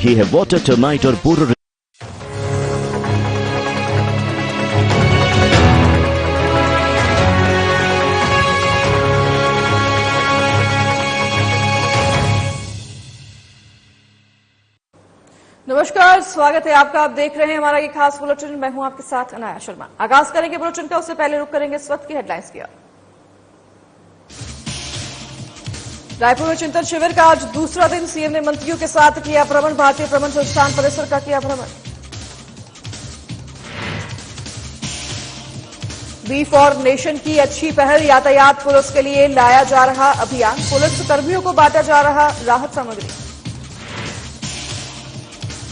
रही है water termite और बोरो। नमस्कार, स्वागत है आपका। आप देख रहे हैं हमारा ये खास बुलेटिन। मैं हूं आपके साथ अनाया शर्मा। आगाज करेंगे बुलेटिन का, उससे पहले रुक करेंगे इस वक्त की हेडलाइंस की। रायपुर में चिंतन शिविर का आज दूसरा दिन। सीएम ने मंत्रियों के साथ किया भ्रमण। भारतीय भ्रमण संस्थान परिसर का किया भ्रमण। बी फॉर नेशन की अच्छी पहल। यातायात पुलिस के लिए लाया जा रहा अभियान। पुलिस कर्मियों को बांटा जा रहा राहत सामग्री।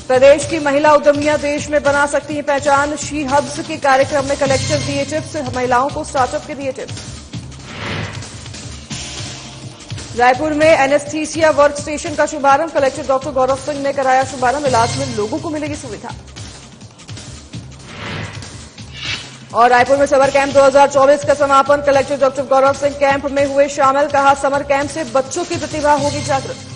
प्रदेश की महिला उद्यमियां देश में बना सकती हैं पहचान। शी हब्स के कार्यक्रम में कलेक्टर दिए टिप्स। महिलाओं को स्टार्टअप के दिए टिप्स। रायपुर में एनेस्थीसिया वर्क स्टेशन का शुभारंभ। कलेक्टर डॉक्टर गौरव सिंह ने कराया शुभारंभ। इलाज में लोगों को मिलेगी सुविधा। और रायपुर में समर कैंप 2024 का समापन। Collector doctor Gaurav Singh camp में हुए शामिल। कहा समर कैंप से बच्चों की प्रतिभा होगी जागृत।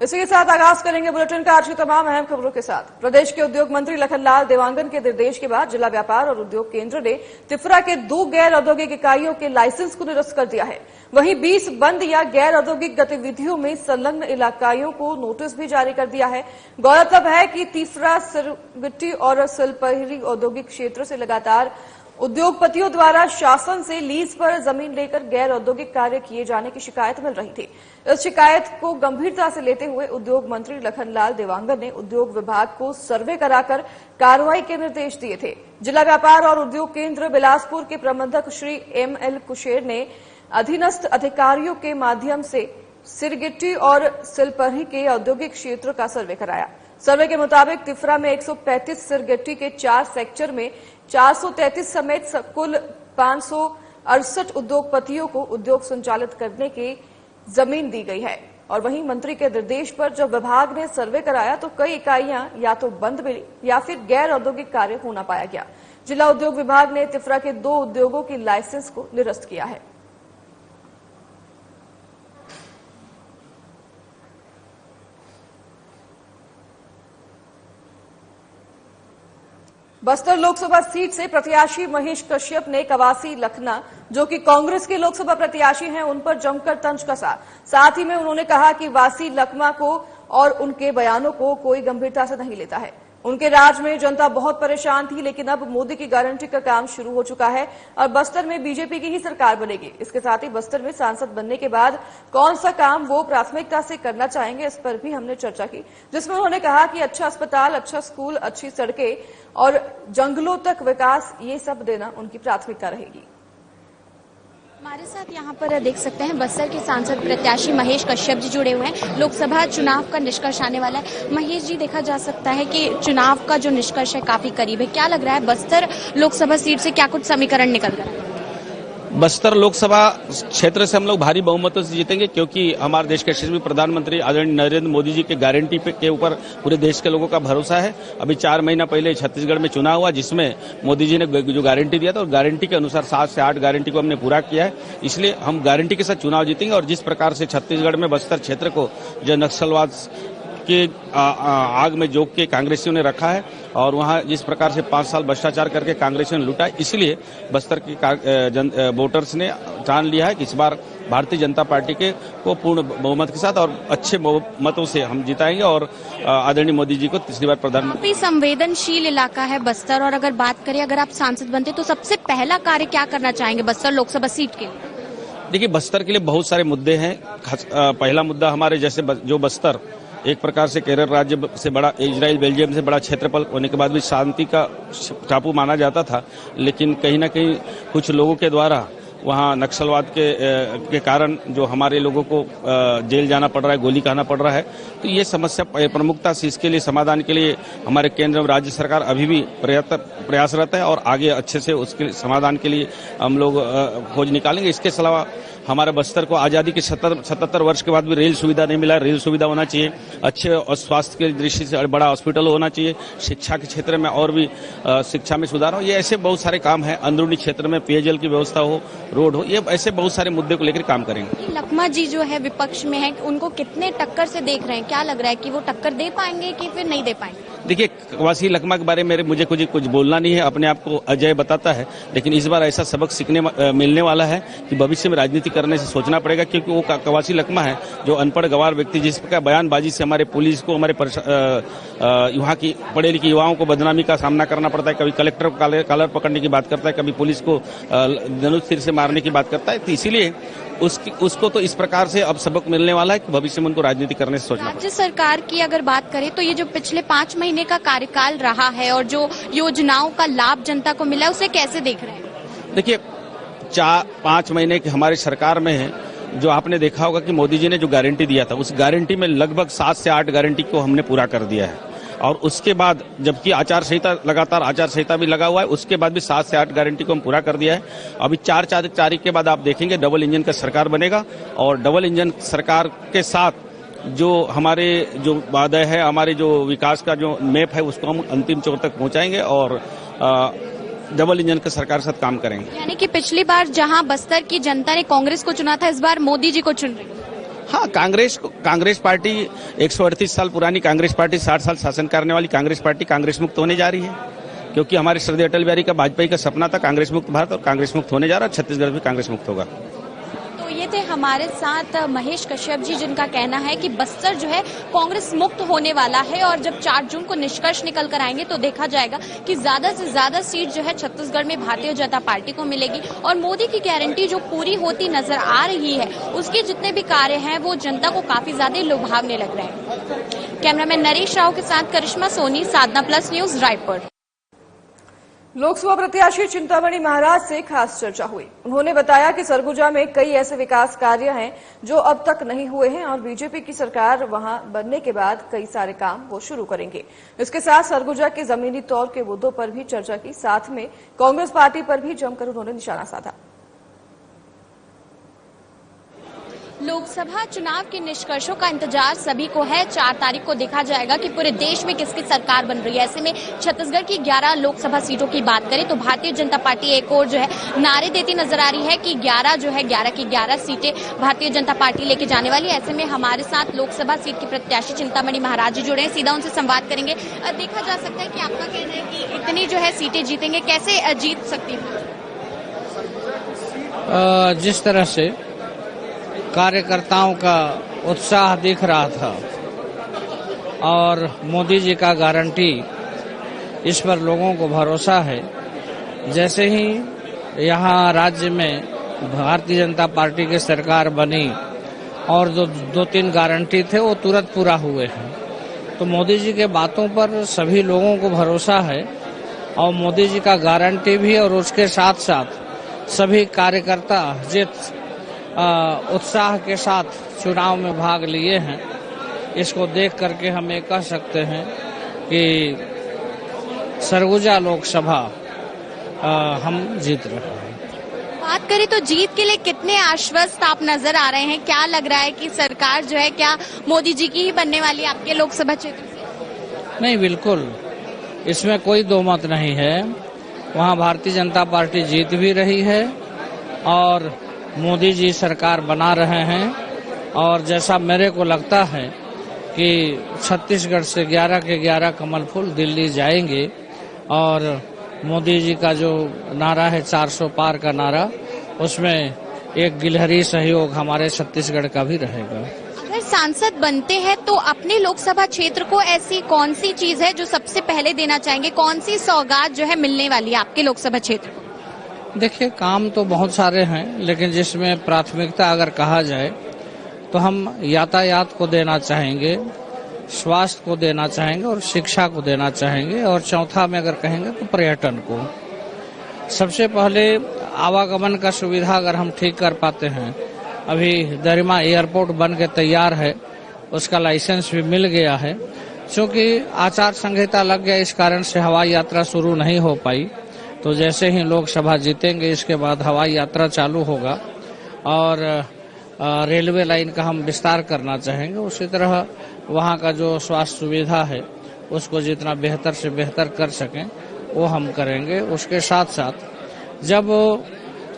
इसी के साथ आगाज करेंगे बुलेटिन का आज की तमाम अहम खबरों के साथ। प्रदेश के उद्योग मंत्री लखनलाल देवांगन के निर्देश के बाद जिला व्यापार और उद्योग केंद्र ने तिफरा के 2 गैर औद्योगिक इकाइयों के लाइसेंस को निरस्त कर दिया है। वहीं 20 बंद या गैर औद्योगिक गतिविधियों में संलग्न इलाकाइयों को नोटिस भी जारी कर दिया है। गौरतलब है कि तिफरा, सिरगिट्टी और सिलपहरी औद्योगिक क्षेत्र से लगातार उद्योगपतियों द्वारा शासन से लीज पर जमीन लेकर गैर औद्योगिक कार्य किए जाने की शिकायत मिल रही थी। इस शिकायत को गंभीरता से लेते हुए उद्योग मंत्री लखनलाल देवांगन ने उद्योग विभाग को सर्वे कराकर कार्रवाई के निर्देश दिए थे। जिला व्यापार और उद्योग केंद्र बिलासपुर के प्रबंधक श्री एमएल कुशेर ने अधीनस्थ अधिकारियों के माध्यम से सिरगिट्टी और सिलपहरी के औद्योगिक क्षेत्र का सर्वे कराया। सर्वे के मुताबिक तिफरा में 135 सिरगिट्टी के 4 सेक्टर में 433 समेत कुल 568 उद्योगपतियों को उद्योग संचालित करने की जमीन दी गई है। और वहीं मंत्री के निर्देश पर जब विभाग ने सर्वे कराया तो कई इकाइयां या तो बंद मिली या फिर गैर औद्योगिक कार्य होना पाया गया। जिला उद्योग विभाग ने तिफरा के 2 उद्योगों की लाइसेंस को निरस्त किया है। बस्तर लोकसभा सीट से प्रत्याशी महेश कश्यप ने कवासी लखना, जो कि कांग्रेस के लोकसभा प्रत्याशी हैं, उन पर जमकर तंज कसा। साथ ही में उन्होंने कहा कि वासी लखमा को और उनके बयानों को कोई गंभीरता से नहीं लेता है। उनके राज में जनता बहुत परेशान थी, लेकिन अब मोदी की गारंटी का काम शुरू हो चुका है और बस्तर में बीजेपी की ही सरकार बनेगी। इसके साथ ही बस्तर में सांसद बनने के बाद कौन सा काम वो प्राथमिकता से करना चाहेंगे, इस पर भी हमने चर्चा की, जिसमें उन्होंने कहा कि अच्छा अस्पताल, अच्छा स्कूल, अच्छी सड़कें और जंगलों तक विकास, ये सब देना उनकी प्राथमिकता रहेगी। हमारे साथ यहाँ पर देख सकते हैं बस्तर के सांसद प्रत्याशी महेश कश्यप जी जुड़े हुए हैं। लोकसभा चुनाव का निष्कर्ष आने वाला है। महेश जी, देखा जा सकता है कि चुनाव का जो निष्कर्ष है काफी करीब है। क्या लग रहा है बस्तर लोकसभा सीट से क्या कुछ समीकरण निकल कर आए? बस्तर लोकसभा क्षेत्र से हम लोग भारी बहुमतों से जीतेंगे, क्योंकि हमारे देश के यशस्वी प्रधानमंत्री आदरणीय नरेंद्र मोदी जी के गारंटी के ऊपर पूरे देश के लोगों का भरोसा है। अभी 4 महीना पहले छत्तीसगढ़ में चुनाव हुआ, जिसमें मोदी जी ने जो गारंटी दिया था और गारंटी के अनुसार 7 से 8 गारंटी को हमने पूरा किया है। इसलिए हम गारंटी के साथ चुनाव जीतेंगे। और जिस प्रकार से छत्तीसगढ़ में बस्तर क्षेत्र को जो नक्सलवाद के आग में जोक के कांग्रेसियों ने रखा है और वहां जिस प्रकार से 5 साल भ्रष्टाचार करके कांग्रेसियों ने लूटा, इसलिए बस्तर की वोटर्स ने ठान लिया है कि इस बार भारतीय जनता पार्टी को पूर्ण बहुमत के साथ और अच्छे बहुमतों से हम जिताएंगे और आदरणीय मोदी जी को तीसरी बार प्रधानमंत्री। संवेदनशील इलाका है बस्तर, और अगर बात करें, अगर आप सांसद बनते तो सबसे पहला कार्य क्या करना चाहेंगे बस्तर लोकसभा सीट के लिए? देखिए, बस्तर के लिए बहुत सारे मुद्दे हैं। पहला मुद्दा हमारे जैसे जो बस्तर एक प्रकार से केरल राज्य से बड़ा, इजराइल बेल्जियम से बड़ा क्षेत्रफल होने के बाद भी शांति का टापू माना जाता था, लेकिन कहीं न कहीं कुछ लोगों के द्वारा वहाँ नक्सलवाद के कारण जो हमारे लोगों को जेल जाना पड़ रहा है, गोली खाना पड़ रहा है। तो ये समस्या प्रमुखता से इसके लिए समाधान के लिए हमारे केंद्र और राज्य सरकार अभी भी प्रयासरत है और आगे अच्छे से उसके समाधान के लिए हम लोग खोज निकालेंगे। इसके अलावा हमारे बस्तर को आजादी के 77 वर्ष के बाद भी रेल सुविधा नहीं मिला। रेल सुविधा होना चाहिए, अच्छे और स्वास्थ्य की दृष्टि से बड़ा हॉस्पिटल होना चाहिए, शिक्षा के क्षेत्र में और भी शिक्षा में सुधार हो। ये ऐसे बहुत सारे काम हैं, अंदरूनी क्षेत्र में पेयजल की व्यवस्था हो, रोड हो, ये ऐसे बहुत सारे मुद्दे को लेकर काम करेंगे। लखमा जी जो है विपक्ष में है, उनको कितने टक्कर से देख रहे हैं? क्या लग रहा है कि वो टक्कर दे पाएंगे कि फिर नहीं दे पाएंगे? देखिए, कवासी लखमा के बारे में मुझे कुछ बोलना नहीं है, अपने आप को अजय बताता है, लेकिन इस बार ऐसा सबक सीखने मिलने वाला है कि भविष्य में राजनीति करने से सोचना पड़ेगा, क्योंकि वो कवासी लखमा है जो अनपढ़ गंवार व्यक्ति, जिसका बयानबाजी से हमारे पुलिस को, हमारे यहाँ की पढ़े लिखे युवाओं को बदनामी का सामना करना पड़ता है। कभी कलेक्टर को कॉलर पकड़ने की बात करता है, कभी पुलिस को धनुष तीर से मारने की बात करता है। तो इसीलिए उसको तो इस प्रकार से अब सबक मिलने वाला है कि भविष्य में उनको राजनीति करने से सोचना। राज्य सरकार की अगर बात करें तो ये जो पिछले 5 महीने का कार्यकाल रहा है और जो योजनाओं का लाभ जनता को मिला है, उसे कैसे देख रहे हैं? देखिए, 5 महीने की हमारी सरकार में है, जो आपने देखा होगा कि मोदी जी ने जो गारंटी दिया था, उस गारंटी में लगभग 7 से 8 गारंटी को हमने पूरा कर दिया है। और उसके बाद जबकि आचार संहिता, लगातार आचार संहिता भी लगा हुआ है, उसके बाद भी 7 से 8 गारंटी को हम पूरा कर दिया है। अभी 4 तारीख के बाद आप देखेंगे डबल इंजन का सरकार बनेगा, और डबल इंजन सरकार के साथ जो हमारे जो वादा है, हमारे जो विकास का जो मैप है, उसको हम अंतिम छोर तक पहुंचाएंगे और डबल इंजन के सरकार के साथ काम करेंगे। यानी कि पिछली बार जहां बस्तर की जनता ने कांग्रेस को चुना था, इस बार मोदी जी को चुन रही है। हाँ, कांग्रेस पार्टी 138 साल पुरानी कांग्रेस पार्टी, 60 साल शासन करने वाली कांग्रेस पार्टी कांग्रेस मुक्त होने जा रही है, क्योंकि हमारे श्रद्धेय अटल बिहारी का वाजपेयी का सपना था कांग्रेस मुक्त भारत, और कांग्रेस मुक्त होने जा रहा है। छत्तीसगढ़ में कांग्रेस मुक्त होगा। तो ये थे हमारे साथ महेश कश्यप जी, जिनका कहना है कि बस्तर जो है कांग्रेस मुक्त होने वाला है, और जब 4 जून को निष्कर्ष निकल कर आएंगे तो देखा जाएगा कि ज्यादा से ज्यादा सीट जो है छत्तीसगढ़ में भारतीय जनता पार्टी को मिलेगी, और मोदी की गारंटी जो पूरी होती नजर आ रही है, उसके जितने भी कार्य हैं वो जनता को काफी ज्यादा लुभावने लग रहे हैं। कैमरामैन नरेश राव के साथ करिश्मा सोनी, साधना प्लस न्यूज, रायपुर। लोकसभा प्रत्याशी चिंतामणि महाराज से खास चर्चा हुई। उन्होंने बताया कि सरगुजा में कई ऐसे विकास कार्य हैं जो अब तक नहीं हुए हैं, और बीजेपी की सरकार वहां बनने के बाद कई सारे काम वो शुरू करेंगे। इसके साथ सरगुजा के जमीनी तौर के मुद्दों पर भी चर्चा की, साथ में कांग्रेस पार्टी पर भी जमकर उन्होंने निशाना साधा। लोकसभा चुनाव के निष्कर्षों का इंतजार सभी को है। 4 तारीख को देखा जाएगा कि पूरे देश में किसकी सरकार बन रही है। ऐसे में छत्तीसगढ़ की 11 लोकसभा सीटों की बात करें तो भारतीय जनता पार्टी एक और जो है नारे देती नजर आ रही है कि 11 की 11 सीटें भारतीय जनता पार्टी लेके जाने वाली है। ऐसे में हमारे साथ लोकसभा सीट के प्रत्याशी चिंतामणि महाराज जी जुड़े हैं, सीधा उनसे संवाद करेंगे। देखा जा सकता है कि आपका कहना है कि इतनी जो है सीटें जीतेंगे, कैसे जीत सकती है? जिस तरह से कार्यकर्ताओं का उत्साह दिख रहा था और मोदी जी का गारंटी, इस पर लोगों को भरोसा है। जैसे ही यहाँ राज्य में भारतीय जनता पार्टी की सरकार बनी और जो 2-3 गारंटी थे वो तुरंत पूरा हुए हैं, तो मोदी जी के बातों पर सभी लोगों को भरोसा है। और मोदी जी का गारंटी भी और उसके साथ साथ सभी कार्यकर्ता जिस उत्साह के साथ चुनाव में भाग लिए हैं, इसको देख करके हम ये कह सकते हैं कि सरगुजा लोकसभा हम जीत रहे हैं। बात करें तो जीत के लिए कितने आश्वस्त आप नजर आ रहे हैं? क्या लग रहा है कि सरकार जो है क्या मोदी जी की ही बनने वाली है आपके लोकसभा क्षेत्र से? नहीं, बिल्कुल, इसमें कोई दो मत नहीं है। वहाँ भारतीय जनता पार्टी जीत भी रही है और मोदी जी सरकार बना रहे हैं। और जैसा मेरे को लगता है कि छत्तीसगढ़ से 11 के 11 कमल फूल दिल्ली जाएंगे, और मोदी जी का जो नारा है 400 पार का नारा, उसमें एक गिलहरी सहयोग हमारे छत्तीसगढ़ का भी रहेगा। अगर सांसद बनते हैं तो अपने लोकसभा क्षेत्र को ऐसी कौन सी चीज है जो सबसे पहले देना चाहेंगे? कौन सी सौगात जो है मिलने वाली है आपके लोकसभा क्षेत्र को? देखिए, काम तो बहुत सारे हैं, लेकिन जिसमें प्राथमिकता अगर कहा जाए तो हम यातायात को देना चाहेंगे, स्वास्थ्य को देना चाहेंगे और शिक्षा को देना चाहेंगे, और चौथा में अगर कहेंगे तो पर्यटन को। सबसे पहले आवागमन का सुविधा अगर हम ठीक कर पाते हैं, अभी दरिमा एयरपोर्ट बन के तैयार है, उसका लाइसेंस भी मिल गया है। क्योंकि आचार संहिता लग गया, इस कारण से हवाई यात्रा शुरू नहीं हो पाई, तो जैसे ही लोकसभा जीतेंगे इसके बाद हवाई यात्रा चालू होगा। और रेलवे लाइन का हम विस्तार करना चाहेंगे। उसी तरह वहाँ का जो स्वास्थ्य सुविधा है उसको जितना बेहतर से बेहतर कर सकें वो हम करेंगे। उसके साथ साथ जब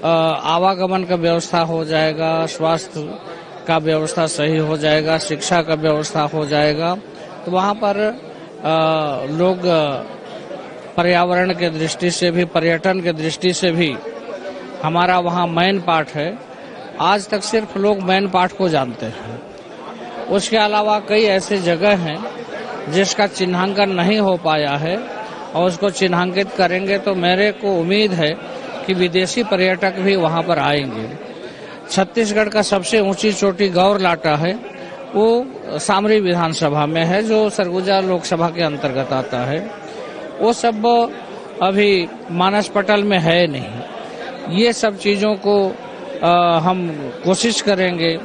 आवागमन का व्यवस्था हो जाएगा, स्वास्थ्य का व्यवस्था सही हो जाएगा, शिक्षा का व्यवस्था हो जाएगा, तो वहाँ पर लोग पर्यावरण के दृष्टि से भी, पर्यटन के दृष्टि से भी हमारा वहाँ मैन पार्ट है। आज तक सिर्फ लोग मैन पार्ट को जानते हैं, उसके अलावा कई ऐसे जगह हैं जिसका चिन्हांकन नहीं हो पाया है और उसको चिन्हांकित करेंगे तो मेरे को उम्मीद है कि विदेशी पर्यटक भी वहाँ पर आएंगे। छत्तीसगढ़ का सबसे ऊंची चोटी गौरलाटा है, वो सामरी विधानसभा में है जो सरगुजा लोकसभा के अंतर्गत आता है। वो सब अभी मानस पटल में है नहीं। ये सब चीजों को हम कोशिश करेंगे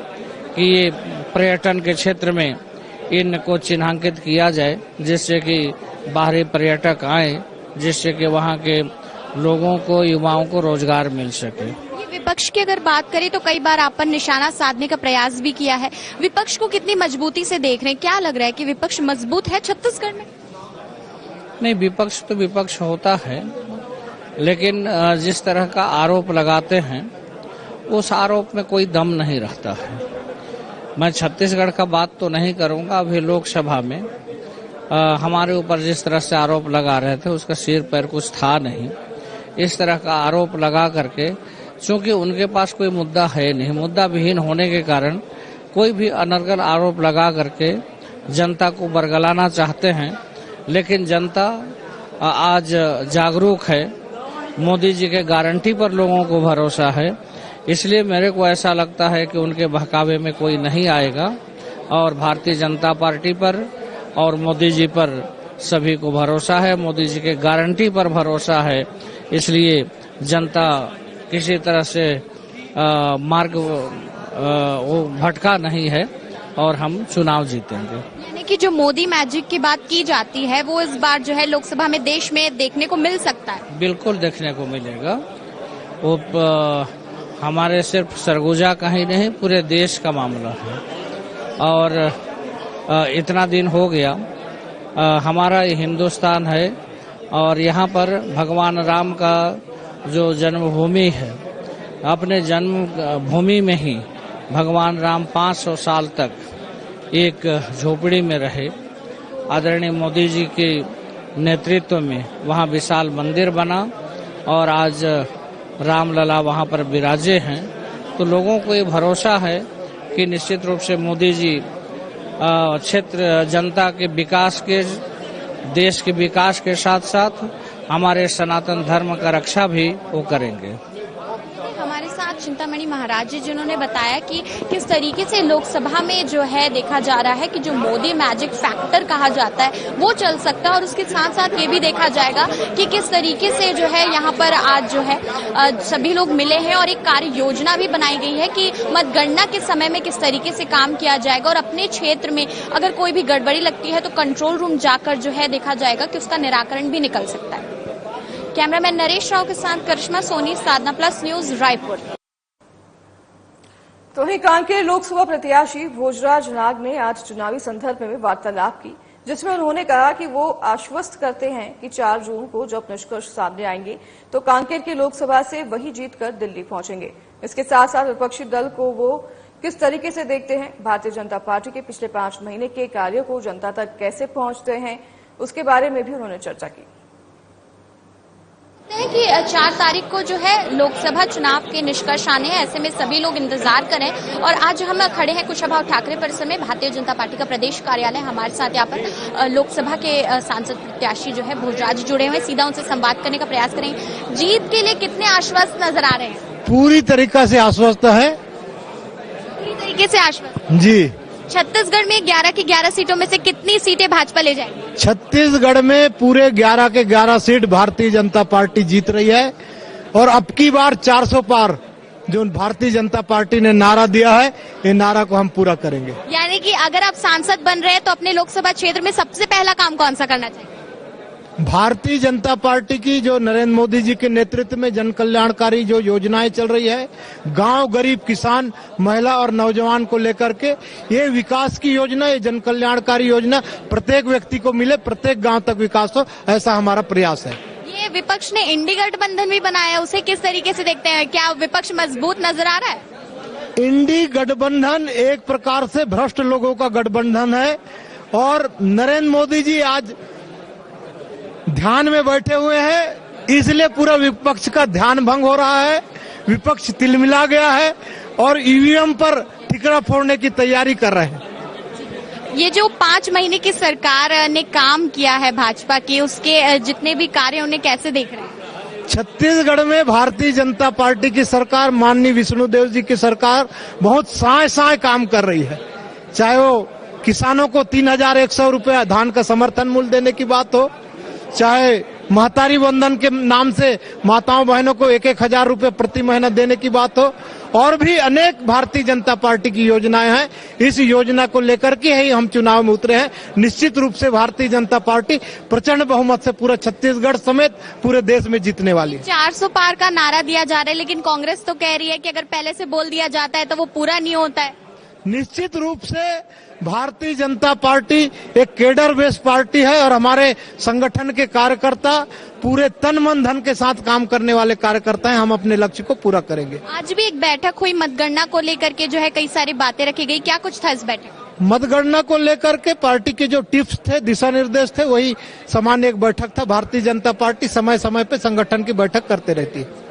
कि ये पर्यटन के क्षेत्र में इनको चिन्हांकित किया जाए, जिससे कि बाहरी पर्यटक आए, जिससे कि वहाँ के लोगों को, युवाओं को रोजगार मिल सके। विपक्ष की अगर बात करें तो कई बार आप पर निशाना साधने का प्रयास भी किया है। विपक्ष को कितनी मजबूती से देख रहे हैं? क्या लग रहा है कि विपक्ष मजबूत है छत्तीसगढ़ में? नहीं, विपक्ष तो विपक्ष होता है, लेकिन जिस तरह का आरोप लगाते हैं उस आरोप में कोई दम नहीं रहता है। मैं छत्तीसगढ़ का बात तो नहीं करूंगा। अभी लोकसभा में हमारे ऊपर जिस तरह से आरोप लगा रहे थे उसका सिर पैर कुछ था नहीं। इस तरह का आरोप लगा करके, क्योंकि उनके पास कोई मुद्दा है नहीं, मुद्दा विहीन होने के कारण कोई भी अनर्गल आरोप लगा करके जनता को बरगलाना चाहते हैं। लेकिन जनता आज जागरूक है, मोदी जी के गारंटी पर लोगों को भरोसा है, इसलिए मेरे को ऐसा लगता है कि उनके बहकावे में कोई नहीं आएगा और भारतीय जनता पार्टी पर और मोदी जी पर सभी को भरोसा है, मोदी जी के गारंटी पर भरोसा है। इसलिए जनता किसी तरह से मार्ग वो भटका नहीं है और हम चुनाव जीतेंगे। यानी कि जो मोदी मैजिक की बात की जाती है वो इस बार जो है लोकसभा में देश में देखने को मिल सकता है। बिल्कुल देखने को मिलेगा। वो हमारे सिर्फ सरगुजा का ही नहीं, पूरे देश का मामला है। और इतना दिन हो गया, हमारा हिंदुस्तान है और यहाँ पर भगवान राम का जो जन्मभूमि है, अपने जन्म भूमि में ही भगवान राम 500 साल तक एक झोपड़ी में रहे। आदरणीय मोदी जी के नेतृत्व में वहाँ विशाल मंदिर बना और आज रामलला वहाँ पर विराजे हैं। तो लोगों को ये भरोसा है कि निश्चित रूप से मोदी जी क्षेत्र जनता के विकास के, देश के विकास के साथ साथ हमारे सनातन धर्म का रक्षा भी वो करेंगे। हमारे साथ चिंतामणि महाराज जी, जिन्होंने बताया कि किस तरीके से लोकसभा में जो है देखा जा रहा है कि जो मोदी मैजिक फैक्टर कहा जाता है वो चल सकता है, और उसके साथ साथ ये भी देखा जाएगा कि किस तरीके से जो है यहाँ पर आज जो है सभी लोग मिले हैं और एक कार्य योजना भी बनाई गई है कि मतगणना के समय में किस तरीके से काम किया जाएगा और अपने क्षेत्र में अगर कोई भी गड़बड़ी लगती है तो कंट्रोल रूम जाकर जो है देखा जाएगा कि उसका निराकरण भी निकल सकता है। कैमरामैन नरेश राव के साथ करिश्मा सोनी, साधना प्लस न्यूज, रायपुर। तो वहीं कांकेर लोकसभा प्रत्याशी भोजराज नाग ने आज चुनावी संदर्भ में वार्तालाप की, जिसमें उन्होंने कहा कि वो आश्वस्त करते हैं कि 4 जून को जब निष्कर्ष सामने आएंगे तो कांकेर की लोकसभा से वही जीतकर दिल्ली पहुंचेंगे। इसके साथ साथ विपक्षी दल को वो किस तरीके से देखते हैं, भारतीय जनता पार्टी के पिछले 5 महीने के कार्यों को जनता तक कैसे पहुंचते हैं, उसके बारे में भी उन्होंने चर्चा की। कि 4 तारीख को जो है लोकसभा चुनाव के निष्कर्ष आने हैं, ऐसे में सभी लोग इंतजार करें। और आज हम खड़े हैं कुशाभाऊ ठाकरे परिसर में, भारतीय जनता पार्टी का प्रदेश कार्यालय। हमारे साथ यहाँ पर लोकसभा के सांसद प्रत्याशी जो है भोजराज जुड़े हुए, सीधा उनसे संवाद करने का प्रयास करेंगे। जीत के लिए कितने आश्वस्त नजर आ रहे हैं? पूरी तरीका से आश्वस्त है। पूरी तरीके से आश्वस्त जी। छत्तीसगढ़ में 11 की 11 सीटों में से कितनी सीटें भाजपा ले जाएगी? छत्तीसगढ़ में पूरे 11 के 11 सीट भारतीय जनता पार्टी जीत रही है और अब की बार 400 पार जो भारतीय जनता पार्टी ने नारा दिया है, ये नारा को हम पूरा करेंगे। यानी कि अगर आप सांसद बन रहे हैं तो अपने लोकसभा क्षेत्र में सबसे पहला काम कौन सा करना चाहिए? भारतीय जनता पार्टी की जो नरेंद्र मोदी जी के नेतृत्व में जन कल्याणकारी जो योजनाएं चल रही है, गांव, गरीब, किसान, महिला और नौजवान को लेकर के, ये विकास की योजना, ये जन कल्याणकारी योजना प्रत्येक व्यक्ति को मिले, प्रत्येक गांव तक विकास हो, ऐसा हमारा प्रयास है। ये विपक्ष ने इंडी गठबंधन भी बनाया, उसे किस तरीके से देखते हैं? क्या विपक्ष मजबूत नजर आ रहा है? इंडी गठबंधन एक प्रकार से भ्रष्ट लोगों का गठबंधन है और नरेंद्र मोदी जी आज ध्यान में बैठे हुए हैं, इसलिए पूरा विपक्ष का ध्यान भंग हो रहा है, विपक्ष तिलमिला गया है और ईवीएम पर ठिकरा फोड़ने की तैयारी कर रहे हैं। ये जो 5 महीने की सरकार ने काम किया है भाजपा की, उसके जितने भी कार्य उन्हें कैसे देख रहे हैं? छत्तीसगढ़ में भारतीय जनता पार्टी की सरकार, माननीय विष्णुदेव जी की सरकार बहुत साए काम कर रही है। चाहे वो किसानों को 3100 रुपया धान का समर्थन मूल्य देने की बात हो, चाहे महतारी वंदन के नाम से माताओं बहनों को 1,000 रुपये प्रति महीना देने की बात हो, और भी अनेक भारतीय जनता पार्टी की योजनाएं हैं। इस योजना को लेकर के ही हम चुनाव में उतरे हैं। निश्चित रूप से भारतीय जनता पार्टी प्रचंड बहुमत से पूरे छत्तीसगढ़ समेत पूरे देश में जीतने वाली है। 400 पार का नारा दिया जा रहा है, लेकिन कांग्रेस तो कह रही है कि अगर पहले से बोल दिया जाता है तो वो पूरा नहीं होता है। निश्चित रूप से भारतीय जनता पार्टी एक केडर बेस्ड पार्टी है और हमारे संगठन के कार्यकर्ता पूरे तन मन धन के साथ काम करने वाले कार्यकर्ता हैं। हम अपने लक्ष्य को पूरा करेंगे। आज भी एक बैठक हुई मतगणना को लेकर के, जो है कई सारी बातें रखी गई, क्या कुछ था इस बैठक? मतगणना को लेकर के पार्टी के जो टिप्स थे, दिशा निर्देश थे, वही सामान्य एक बैठक था। भारतीय जनता पार्टी समय समय पे संगठन की बैठक करते रहती है।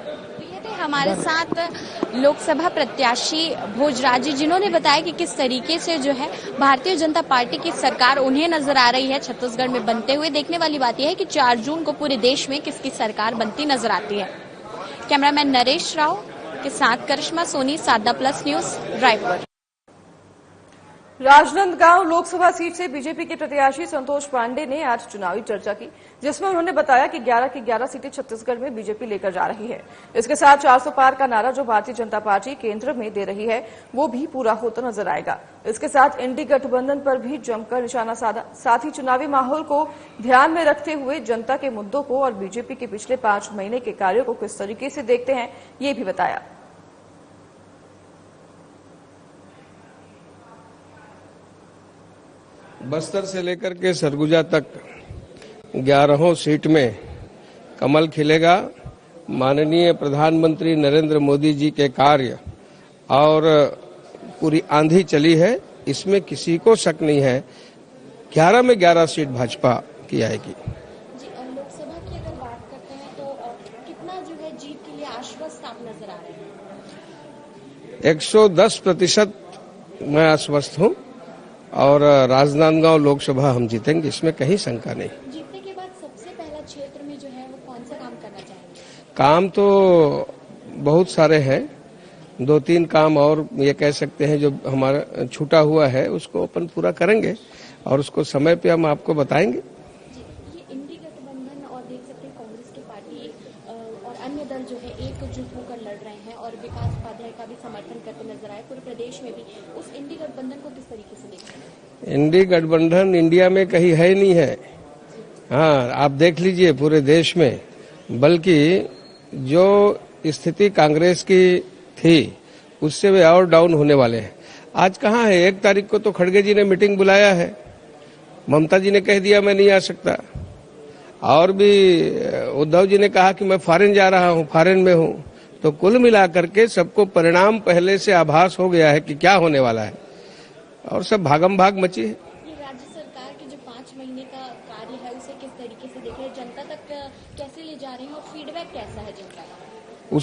हमारे साथ लोकसभा प्रत्याशी भोजराज जी, जिन्होंने बताया कि किस तरीके से जो है भारतीय जनता पार्टी की सरकार उन्हें नजर आ रही है छत्तीसगढ़ में बनते हुए। देखने वाली बात यह है कि 4 जून को पूरे देश में किसकी सरकार बनती नजर आती है। कैमरामैन नरेश राव के साथ करिश्मा सोनी, सादा plus news, Raipur. Rajnandgaon Lok Sabha seat से बीजेपी के प्रत्याशी संतोष पांडे ने आज चुनावी चर्चा की, जिसमें उन्होंने बताया कि 11 की 11 सीटें छत्तीसगढ़ में बीजेपी लेकर जा रही है। इसके साथ 400 पार का नारा जो भारतीय जनता पार्टी केंद्र में दे रही है, वो भी पूरा होता नजर आएगा। इसके साथ इंडी गठबंधन पर भी जमकर निशाना साधा। साथ ही चुनावी माहौल को ध्यान में रखते हुए जनता के मुद्दों को और बीजेपी के पिछले 5 महीने के कार्यों को किस तरीके से देखते हैं, ये भी बताया। बस्तर से लेकर के सरगुजा तक 11 सीट में कमल खिलेगा। माननीय प्रधानमंत्री नरेंद्र मोदी जी के कार्य और पूरी आंधी चली है, इसमें किसी को शक नहीं है। 11 में 11 सीट भाजपा की आएगी। लोकसभा की अगर बात करते हैं तो कितना जो है जीत के लिए आश्वस्त आप नजर आ रहे हैं? 110% मैं आश्वस्त हूँ और राजनांदगांव लोकसभा हम जीतेंगे, इसमें कहीं शंका नहीं। जीतने के बाद सबसे पहला क्षेत्र में जो है वो कौन सा काम करना चाहेंगे? काम तो बहुत सारे हैं, 2-3 काम और ये कह सकते हैं जो हमारा छूटा हुआ है उसको अपन पूरा करेंगे और उसको समय पे हम आपको बताएंगे। ये इंडी गठबंधन और देख सकते हैं कांग्रेस की पार्टी और अन्य दल जो है एकजुट होकर लड़ रहे हैं और विकास उपाध्याय का भी समर्थन करते नजर आए पूरे प्रदेश में भी। उस इंडी गठबंधन को किस तरीके से देखते हैं? इंडी गठबंधन इंडिया में कहीं है नहीं है। हाँ, आप देख लीजिए पूरे देश में, बल्कि जो स्थिति कांग्रेस की थी उससे वे और डाउन होने वाले हैं। आज कहाँ है? 1 तारीख को तो खड़गे जी ने मीटिंग बुलाया है, ममता जी ने कह दिया मैं नहीं आ सकता, और भी उद्धव जी ने कहा कि मैं फॉरेन जा रहा हूँ, फॉरेन में हूँ। तो कुल मिलाकर के सबको परिणाम पहले से आभास हो गया है कि क्या होने वाला है और सब भागम भाग मची है। ये राज्य सरकार के जो 5 महीने का कार्य है उसे किस तरीके से देख रहे हैं, जनता तक कैसे ले जा रहे हैं और फीडबैक कैसा है जनता का?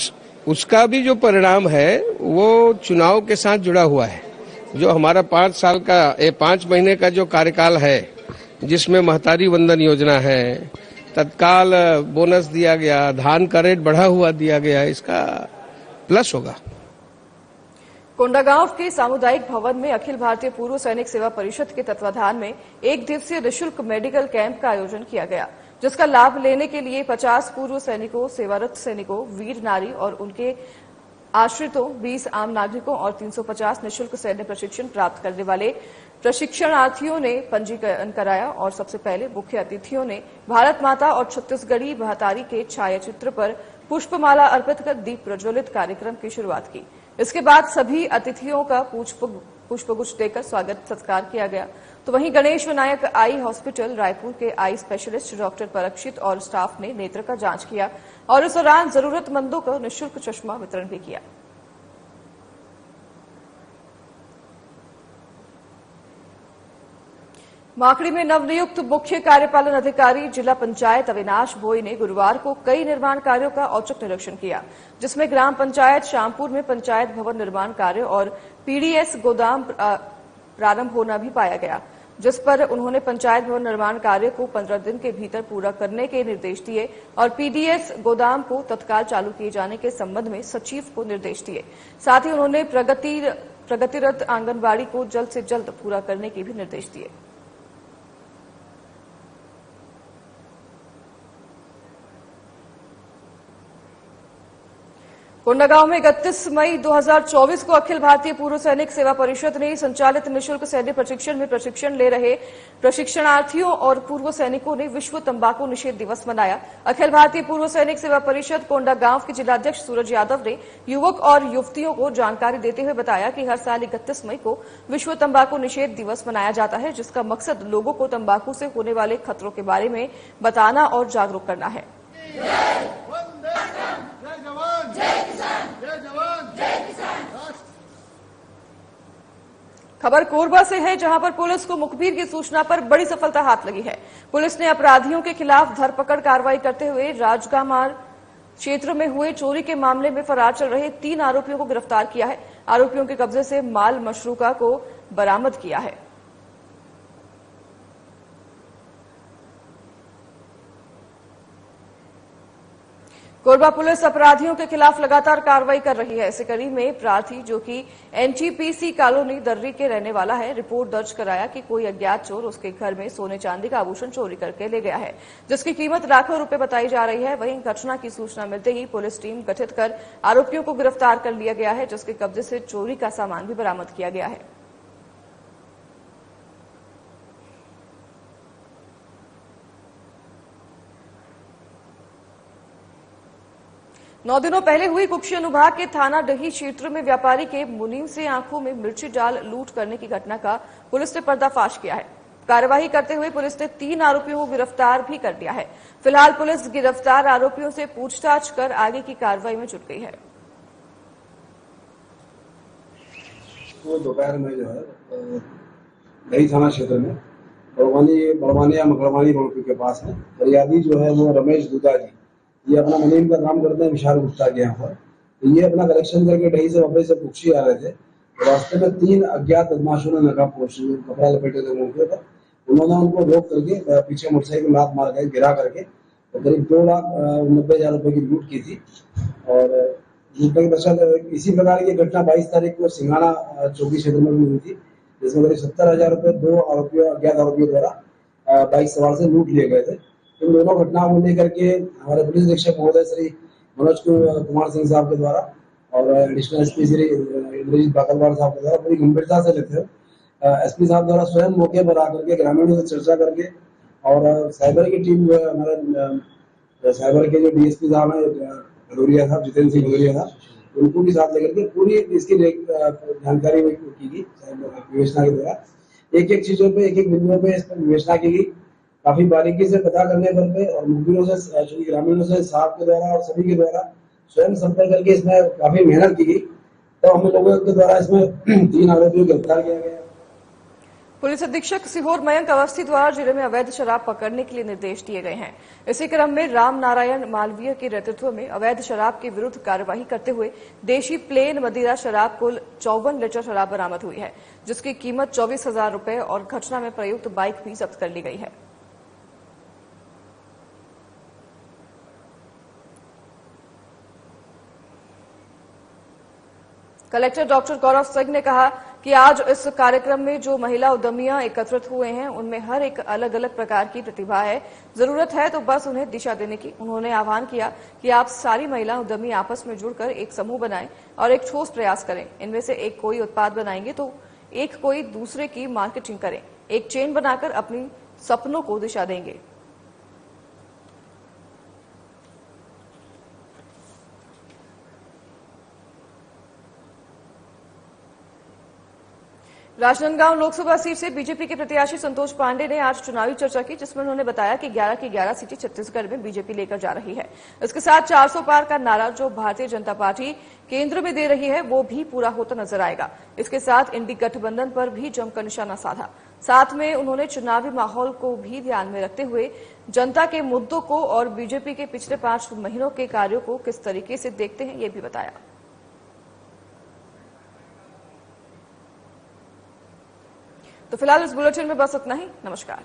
उसका भी जो परिणाम है वो चुनाव के साथ जुड़ा हुआ है। जो हमारा 5 महीने का जो कार्यकाल है, जिसमें महतारी वंदन योजना है, तत्काल बोनस दिया गया, धान का रेट बढ़ा हुआ दिया गया, इसका प्लस होगा। कोंडागांव के सामुदायिक भवन में अखिल भारतीय पूर्व सैनिक सेवा परिषद के तत्वाधान में 1 दिवसीय निःशुल्क मेडिकल कैंप का आयोजन किया गया, जिसका लाभ लेने के लिए 50 पूर्व सैनिकों, सेवारत सैनिकों, वीर नारी और उनके आश्रितों, 20 आम नागरिकों और 350 निःशुल्क सैन्य प्रशिक्षण प्राप्त करने वाले प्रशिक्षणार्थियों ने पंजीकरण कराया और सबसे पहले मुख्य अतिथियों ने भारत माता और छत्तीसगढ़ी महतारी के छायाचित्र पर पुष्पमाला अर्पित कर दीप प्रज्वलित कार्यक्रम की शुरुआत की। इसके बाद सभी अतिथियों का पुष्पगुच्छ देकर स्वागत सत्कार किया गया। तो वहीं गणेश विनायक आई हॉस्पिटल रायपुर के आई स्पेशलिस्ट डॉक्टर परीक्षित और स्टाफ ने नेत्र का जांच किया और इस दौरान जरूरतमंदों को निःशुल्क चश्मा वितरण भी किया। माकड़ी में नवनियुक्त मुख्य कार्यपालन अधिकारी जिला पंचायत अविनाश भोई ने गुरुवार को कई निर्माण कार्यों का औचक निरीक्षण किया, जिसमें ग्राम पंचायत श्यामपुर में पंचायत भवन निर्माण कार्य और पीडीएस गोदाम प्रारंभ होना भी पाया गया, जिस पर उन्होंने पंचायत भवन निर्माण कार्य को 15 दिन के भीतर पूरा करने के निर्देश दिए और पीडीएस गोदाम को तत्काल चालू किए जाने के संबंध में सचिव को निर्देश दिए। साथ ही उन्होंने प्रगतिरत आंगनबाड़ी को जल्द से जल्द पूरा करने के भी निर्देश दिए। कोंडागांव में 31 मई 2024 को अखिल भारतीय पूर्व सैनिक सेवा परिषद ने संचालित निःशुल्क सैन्य प्रशिक्षण में प्रशिक्षण ले रहे प्रशिक्षणार्थियों और पूर्व सैनिकों ने विश्व तंबाकू निषेध दिवस मनाया। अखिल भारतीय पूर्व सैनिक सेवा परिषद कोंडागांव के जिलाध्यक्ष सूरज यादव ने युवक और युवतियों को जानकारी देते हुए बताया कि हर साल 31 मई को विश्व तंबाकू निषेध दिवस मनाया जाता है, जिसका मकसद लोगों को तंबाकू से होने वाले खतरों के बारे में बताना और जागरूक करना है। खबर कोरबा से है, जहां पर पुलिस को मुखबिर की सूचना पर बड़ी सफलता हाथ लगी है। पुलिस ने अपराधियों के खिलाफ धरपकड़ कार्रवाई करते हुए राजगामार क्षेत्र में हुए चोरी के मामले में फरार चल रहे 3 आरोपियों को गिरफ्तार किया है। आरोपियों के कब्जे से माल मशरूका को बरामद किया है। कोरबा पुलिस अपराधियों के खिलाफ लगातार कार्रवाई कर रही है। इसी कड़ी में प्रार्थी, जो कि एनटीपीसी कॉलोनी दर्री के रहने वाला है, रिपोर्ट दर्ज कराया कि कोई अज्ञात चोर उसके घर में सोने चांदी का आभूषण चोरी करके ले गया है, जिसकी कीमत लाखों रुपए बताई जा रही है। वहीं घटना की सूचना मिलते ही पुलिस टीम गठित कर आरोपियों को गिरफ्तार कर लिया गया है, जिसके कब्जे से चोरी का सामान भी बरामद किया गया है। नौ दिनों पहले हुई कुक्षी अनुभाग के थाना डही क्षेत्र में व्यापारी के मुनीम से आंखों में मिर्ची डाल लूट करने की घटना का पुलिस ने पर्दाफाश किया है। कार्यवाही करते हुए पुलिस ने 3 आरोपियों को गिरफ्तार भी कर लिया है। फिलहाल पुलिस गिरफ्तार आरोपियों से पूछताछ कर आगे की कार्रवाई में जुट गई है। वो दोपहर में जो है डही थाना क्षेत्र में बड़वानी या मकड़वानी रोड के पास है, फरियादी जो है वो रमेश दूधा जी, ये अपना मुनीम का काम करते हैं विशाल गुप्ता के यहाँ पर। तो ये अपना कलेक्शन करके डही से वापस से कुक्षी आ रहे थे। रास्ते में 3 अज्ञात बदमाशों ने नकाबपोश कपड़ा लपेटे थे मुंह के ऊपर। उन्होंने उनको रोक करके पीछे मोटरसाइकिल लात मार के गिरा करके करीब 2,90,000 रुपए की लूट की थी। और लूटने के पश्चात इसी प्रकार की घटना 22 तारीख को सिंघाना चौकी क्षेत्र में भी हुई थी, जिसमें करीब 70,000 रुपए 2 अज्ञात आरोपियों द्वारा बाइक सवार से लूट लिए गए थे। इन दोनों घटनाओं को लेकर के हमारे पुलिस अधीक्षक महोदय श्री मनोज कुमार सिंह साहब के द्वारा और एडिशनल एसपी श्री इंद्रजीत बाकलवाड़ साहब के द्वारा बड़ी गंभीरता से लेते हुए एसपी साहब द्वारा स्वयं मौके पर आकर के ग्रामीणों से चर्चा करके और साइबर की टीम जो है हमारे साइबर के जो डीएसपी साहब है भदौरिया साहब, जितेंद्र सिंह भदौरिया साहब, उनको भी साथ लेकर के पूरी इसकी जानकारी की गई। विवेचना के द्वारा एक चीजों पे एक बिंदुओं पे इस पर विवेचना की गई, काफी बारीकी से पता करने पर और मुखबिरों से, ग्रामीणों से, साहब के द्वारा और सभी के द्वारा स्वयं संपर्क करके इसमें काफी मेहनत की गई। तो हम लोगों के द्वारा इसमें 3 आरोपियों को गिरफ्तार किया गया। पुलिस अधीक्षक सीहोर मयंक अवस्थी द्वारा जिले में अवैध शराब पकड़ने के लिए निर्देश दिए गए हैं। इसी क्रम में राम नारायण मालवीय के नेतृत्व में अवैध शराब के विरुद्ध कार्यवाही करते हुए देशी प्लेन मदिरा शराब कुल 54 लीटर शराब बरामद हुई है, जिसकी कीमत 24,000 रुपए और घटना में प्रयुक्त बाइक भी जब्त कर ली गई है। कलेक्टर डॉक्टर गौरव सिंह ने कहा कि आज इस कार्यक्रम में जो महिला उद्यमियां एकत्रित हुए हैं, उनमें हर एक अलग अलग प्रकार की प्रतिभा है। जरूरत है तो बस उन्हें दिशा देने की। उन्होंने आह्वान किया कि आप सारी महिला उद्यमी आपस में जुड़कर एक समूह बनाएं और एक ठोस प्रयास करें। इनमें से एक कोई उत्पाद बनाएंगे तो एक कोई दूसरे की मार्केटिंग करें, एक चेन बनाकर अपनी सपनों को दिशा देंगे। राजनांदगांव लोकसभा सीट से बीजेपी के प्रत्याशी संतोष पांडे ने आज चुनावी चर्चा की, जिसमें उन्होंने बताया कि 11 की 11 सीटें छत्तीसगढ़ में बीजेपी लेकर जा रही है। इसके साथ 400 पार का नारा जो भारतीय जनता पार्टी केंद्र में दे रही है वो भी पूरा होता नजर आएगा। इसके साथ इंडी गठबंधन पर भी जमकर निशाना साधा। साथ में उन्होंने चुनावी माहौल को भी ध्यान में रखते हुए जनता के मुद्दों को और बीजेपी के पिछले 5 महीनों के कार्यों को किस तरीके से देखते हैं ये भी बताया। तो फिलहाल इस बुलेटिन में बस इतना ही। नमस्कार।